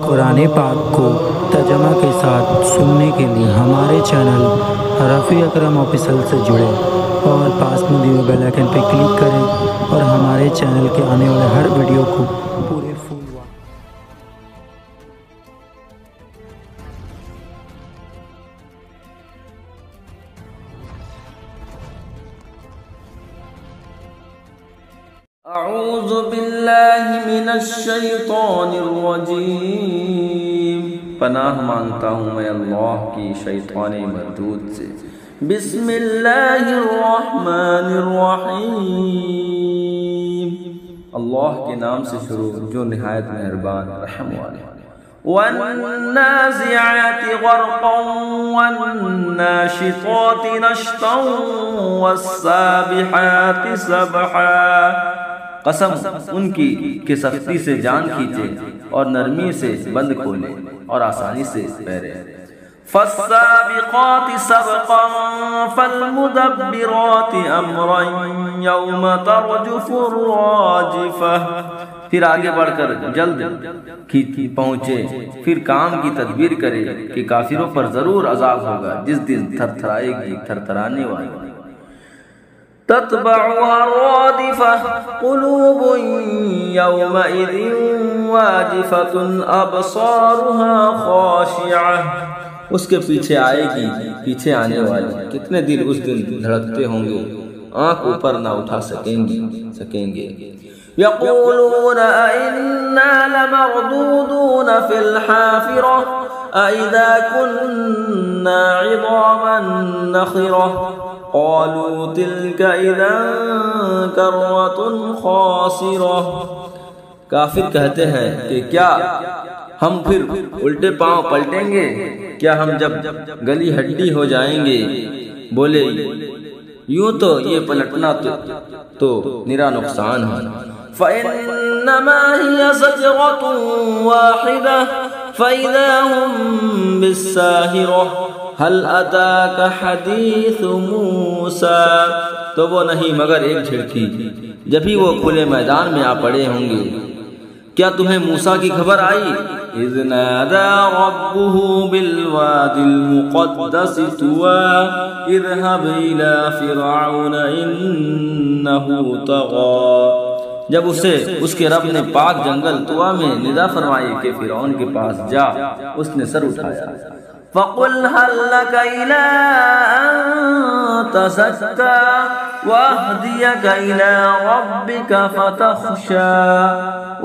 قرآن پاک کو ترجمہ کے ساتھ سننے کے لیے ہمارے چینل رفیع اکرم آفیشل سے جڑیں اور پاس میں دیے بیل آئیکن پر کلک کریں اور ہمارے چینل کے آنے والے ہر ویڈیو کو پورے فل اعوذ باللہ من الشیطان الرجیم، پناہ مانگتا ہوں میں اللہ کی شیطان مردود سے۔ بسم اللہ الرحمن الرحیم، اللہ کے نام سے شروع جو نہایت مہربان رحم والے۔ والنازعات غرقا والناشطات نشطا والسابحات سبحا، قسم ان کی کہ سختی سے جان کھینچے اور نرمی سے بند کھولے اور آسانی سے پیرے۔ فالسابقات سبقا فالمدبرات امرا یوم ترجف الراجفہ، پھر آگے بڑھ کر جلد پہنچے، پھر کام کی تدبیر کرے کہ کافروں پر ضرور عذاب ہوگا جس دن تھر تھرائے گی تھرتھرانے والی۔ تتبعها الرادفة قلوب يومئذ واجفة أبصارها خاشعة، اس کے پیچھے آئے گی پیچھے آنے والی، کتنے دل اس دن دھڑکتے ہوں گے، آنکھ اوپر نہ اٹھا سکیں گے۔ يقولون أئنا لمردودون في الحافرة أئذا كنا عظاما نخرة قالوا تلك إذا كرة خاسرة، کافر کہتے ہیں کہ کیا ہم پھر الٹے پاؤں پلٹیں گے، کیا ہم جب گلی ہڈی ہو جائیں گے؟ بولے یوں تو یہ پلٹنا تو نرا نقصان ہے۔ فإنما هي زجرة واحدة فإذا هم بالساهرة هل أتاك حديث موسى، تو وہ نہیں مگر ایک جھڑکی، جبھی وہ کھلے میدان میں آ پڑے ہوں گے۔ کیا تمہیں موسیٰ کی خبر آئی؟ اذ نادى ربه بالواد المقدس طوى اذهب إلى فرعون إنه طغى، جب اسے اس کے رب نے پاک جنگل طوا میں ندا فرمائی کہ فرعون کے پاس جا، اس نے سر اٹھایا۔ فَقُلْ هَلْ لَكَ إِلَىٰ أَن تَزَكَّىٰ وَأَهْدِيَكَ إِلَىٰ رَبِّكَ فَتَخْشَىٰ،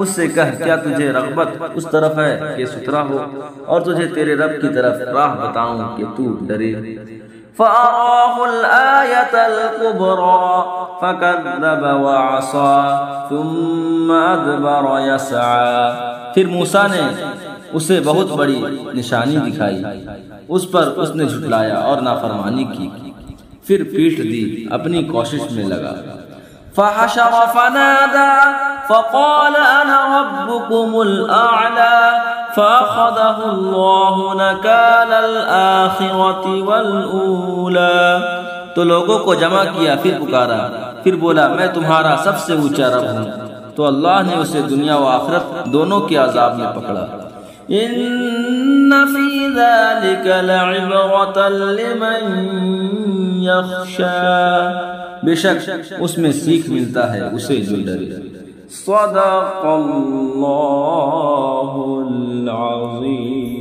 اس سے کہہ کیا تجھے رغبت اس طرف ہے کہ سترا ہو اور تجھے تیرے رب کی طرف راہ بتاؤں کہ تو ڈرے۔ فَأَرَاهُ الْآيَةَ الْكُبْرَىٰ فَكَذَّبَ وَعَصَىٰ ثُمَّ أَدْبَرَ يَسْعَىٰ، پھر موسیٰ نے اسے بہت بڑی نشانی دکھائی، اس پر اس نے جھٹلایا اور نافرمانی کی، پھر پیٹھ دی، اپنی کوشش میں لگا۔ فَحَشَرَ فَنَادَىٰ فَقَالَ أَنَا رَبُّكُمُ الْأَعْلَىٰ فَأَخَذَهُ اللَّهُ نَكَالَ الْآخِرَةِ وَالْأُولَىٰ، تو لوگوں کو جمع کیا، پھر پکارا، پھر بولا میں تمہارا سب سے اونچا رب ہوں، تو اللہ نے اسے دنیا و آخرت دونوں کے عذاب میں پکڑا۔ ان فی ذلک لعبرۃ لمن یخشی، بے شک اس میں سیکھ ملتا ہے اسے جو ڈرے۔ صدق اللہ العظیم۔